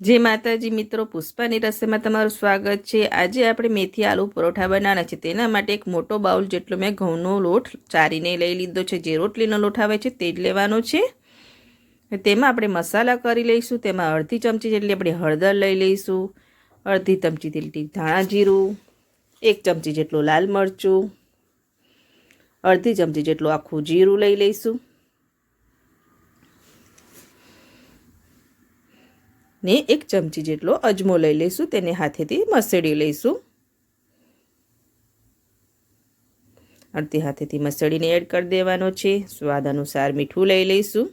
જય માતાજી મિત્રો, પુષ્પાની રસોઈમાં તમારું સ્વાગત છે। આજે આપણે મેથી આલુ પરોઠા બનાવવાના છે। તેના માટે એક મોટો બાઉલ જેટલો મેં ઘઉંનો લોટ ચારીને લઈ લીધો છે। જે રોટલીનો લોટ આવે છે તે જ લેવાનો છે। તેમાં આપણે મસાલા કરી લઈશું। તેમાં અડધી ચમચી જેટલી આપણે હળદર લઈ લઈશું, અડધી ચમચી જેટલી ધાણા જીરું, 1 ચમચી જેટલું લાલ મરચું, અડધી ચમચી જેટલું આખું જીરું લઈ લઈશું ને 1 ચમચી જેટલો અજમો લઈ લઈશું। તેને હાથેથી મસળી લઈશું। અડધી હાથેથી મસળીને એડ કરી દેવાનો છે। સ્વાદ અનુસાર મીઠું લઈ લઈશું।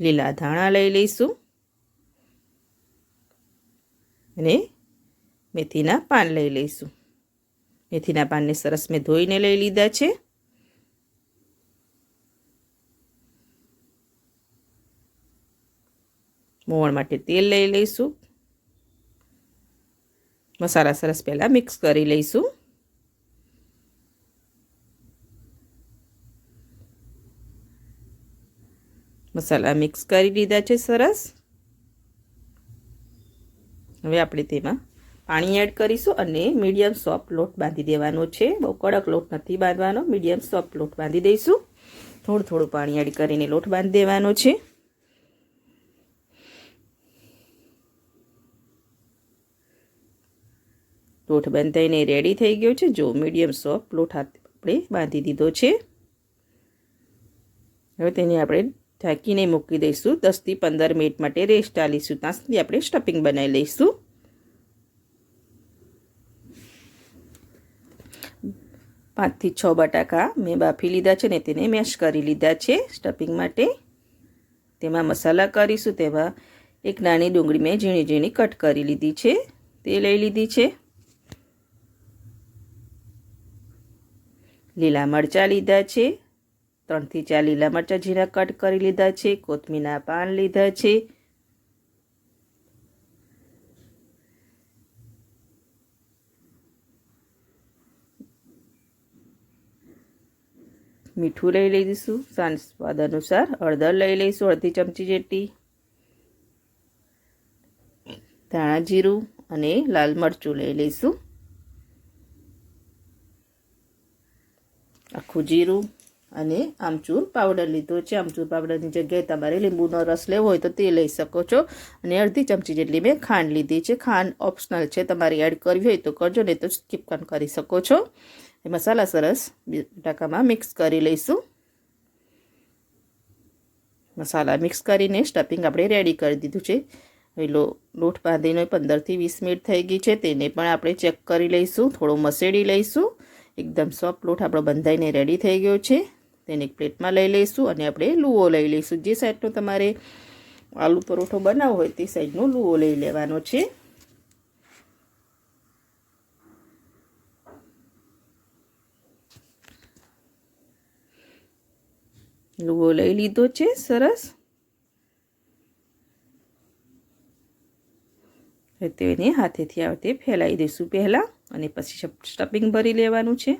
લીલા ધાણા લઈ લઈશું અને મેથીના પાન લઈ લઈશું। મેથીના પાનને સરસ મેં ધોઈને લઈ લીધા છે। મોવણ માટે તેલ લઈ લઈશું। મસાલા સરસ પહેલાં મિક્સ કરી લઈશું। મસાલા મિક્સ કરી દીધા છે સરસ। હવે આપણે તેમાં પાણી એડ કરીશું અને મીડિયમ સોફ્ટ લોટ બાંધી દેવાનો છે। બહુ કડક લોટ નથી બાંધવાનો, મીડિયમ સોફ્ટ લોટ બાંધી દઈશું। થોડું થોડું પાણી એડ કરીને લોટ બાંધી દેવાનો છે। લોટ બંધાઈને રેડી થઈ ગયો છે। જો મીડિયમ સોફ્ટ લોટ આપણે બાંધી દીધો છે। હવે તેને આપણે ઢાંકીને મૂકી દઈશું। 10 થી 15 મિનિટ માટે રેસ્ટ આલીશું। ત્યાં સુધી આપણે સ્ટફિંગ બનાવી લઈશું। 5 થી 6 બટાકા મેં બાફી લીધા છે ને તેને મેશ કરી લીધા છે સ્ટફિંગ માટે। તેમાં મસાલા કરીશું। તેમાં એક નાની ડુંગળી મેં ઝીણી ઝીણી કટ કરી લીધી છે, તે લઈ લીધી છે। લીલા મરચાં લીધા છે, 3 થી 4 લીલા મરચાં ઝીણા કટ કરી લીધા છે। કોથમીરના પાન લીધા છે। મીઠું લઈ લઈશું સ્વાદ અનુસાર। હળદર લઈ લઈશું અડધી ચમચી જેટલી, ધાણા જીરું અને લાલ મરચું લઈ લઈશું, આખું જીરું અને આમચૂર પાવડર લીધો છે। આમચૂર પાવડરની જગ્યાએ તમારે લીંબુનો રસ લેવો હોય તો તે લઈ શકો છો। અને અડધી ચમચી જેટલી મેં ખાંડ લીધી છે। ખાંડ ઓપ્શનલ છે, તમારે એડ કરવી હોય તો કરજો, નહીં તો સ્કીપ પણ કરી શકો છો। એ મસાલા સરસ બટાકામાં મિક્સ કરી લઈશું। મસાલા મિક્સ કરીને સ્ટફિંગ આપણે રેડી કરી દીધું છે। હવે લોટ બાંધીને 15 થી 20 મિનિટ થઈ ગઈ છે। તેને પણ આપણે ચેક કરી લઈશું, થોડો મસળી લઈશું। એકદમ સોફ્ટ લોટ આપણો બંધાઈને રેડી થઈ ગયો છે। તેને એક પ્લેટમાં લઈ લઈશું અને આપણે લુઓ લઈ લઈશું। જે સાઈડનો તમારે આલુ પરોઠો બનાવવો હોય તે સાઈડનો લુઓ લઈ લેવાનો છે। લુઓ લઈ લીધો છે સરસ। તેને હાથેથી આ રીતે ફેલાઈ દઈશું પહેલાં અને પછી સ્ટફિંગ ભરી લેવાનું છે।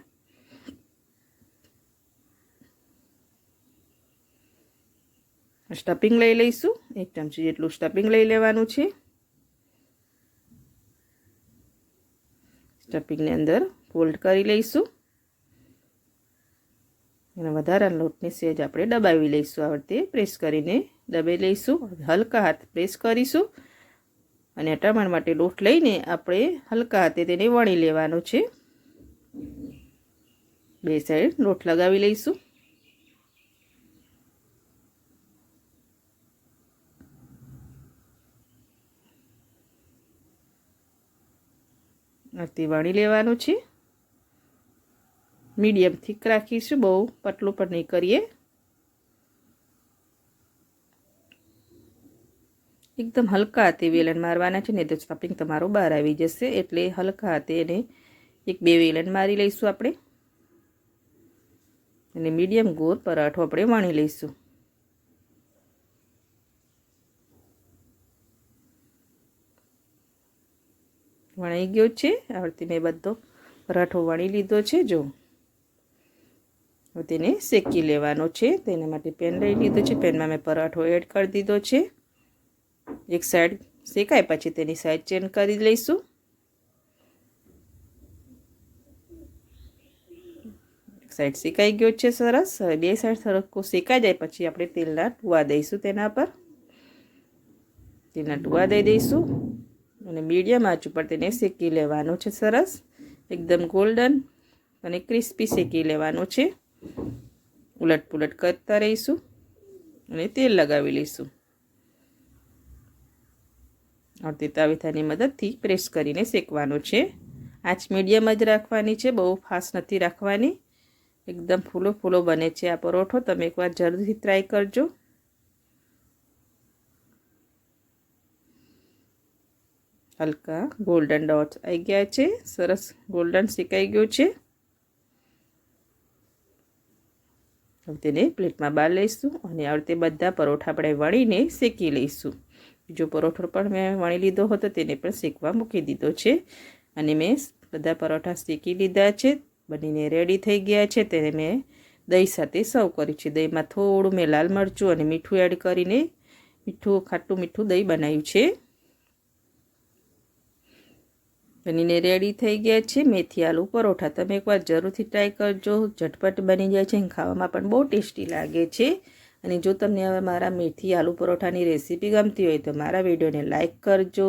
સ્ટફિંગ લઈ લઈશું, 1 ચમચી જેટલું સ્ટફિંગ લઈ લેવાનું છે। સ્ટફિંગની અંદર ફોલ્ડ કરી લઈશું અને વધારાના લોટને સહેજ આપણે દબાવી લઈશું। આ રીતે પ્રેસ કરીને દબાવી લઈશું। હલકા હાથ પ્રેસ કરીશું અને અટામણ માટે લોટ લઈને આપણે હલકા હાથે તેને વણી લેવાનો છે। બે સાઈડ લોટ લગાવી લઈશું। આથી વણી લેવાનું છે। મીડિયમ થીક રાખીશું, બહુ પતલું પણ નહીં કરીએ। એકદમ હલકા હાથે વેલણ મારવાના છે, નહીં તો સ્ટફિંગ તમારું બહાર આવી જશે। એટલે હલકા હાથે એને 1-2 વેલણ મારી લઈશું આપણે અને મીડિયમ ગોળ પરાઠો આપણે વણી લઈશું। વણાઈ ગયો છે। આ રીતે મેં બધો પરાઠો વણી લીધો છે। જો હવે તેને શેકી લેવાનો છે. તેના માટે પેન લઈ લીધો છે. પેનમાં મેં પરાઠો એડ કરી દીધો છે. એક સાઈડ શેકાય પછી તેની સાઈડ ચેન્જ કરી લઈશું. એક સાઈડ શેકાઈ ગયો છે સરસ. હવે બે સાઈડ સરખો શેકાઈ જાય પછી આપણે તેલના ટુવા દઈશું. તેના પર તેલના ટુવા દઈ દઈશું અને મીડિયમ આંચ ઉપર તેને શેકી લેવાનું છે. સરસ એકદમ ગોલ્ડન અને ક્રિસ્પી શેકી લેવાનું છે. ઉલટ પુલટ કરતા રહીશું અને તેલ લગાવી લઈશું. આવતી તાવેથાની મદદથી પ્રેસ કરીને શેકવાનું છે. આંચ મીડિયમ જ રાખવાની છે, બહુ ફાસ્ટ નથી રાખવાની. એકદમ ફૂલો ફૂલો બને છે આ પરોઠો. તમે એકવાર જરૂરથી ટ્રાય કરજો. હલકા ગોલ્ડન ડોટ્સ આવી ગયા છે. સરસ ગોલ્ડન શેકાઈ ગયું છે. હવે તેને પ્લેટમાં બહાર લઈશું અને આ રીતે બધા પરોઠા આપણે વણીને શેકી લઈશું. બીજો પરોઠો પણ મેં વણી લીધો હતો, તેને પણ શેકવા મૂકી દીધો છે અને મેં બધા પરોઠા શેકી લીધા છે. બનીને રેડી થઈ ગયા છે. તેને મેં દહીં સાથે સર્વ કર્યું છે. દહીંમાં થોડું મેં લાલ મરચું અને મીઠું એડ કરીને ખાટું મીઠું દહીં બનાવ્યું છે. બનીને રેડી થઈ ગયા છે મેથી આલુ પરોઠા. તમે એકવાર જરૂરથી ટ્રાય કરજો. ઝટપટ બની જાય છે અને ખાવામાં પણ બહુ ટેસ્ટી લાગે છે. અને જો તમને હવે મારા મેથી આલુ પરોઠાની રેસીપી ગમતી હોય તો મારા વિડીયોને લાઇક કરજો,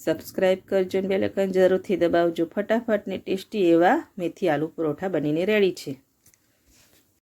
સબસ્ક્રાઈબ કરજો અને બેલ આઇકન જરૂરથી દબાવજો. ફટાફટ ને ટેસ્ટી એવા મેથી આલુ પરોઠા બનીને રેડી છે.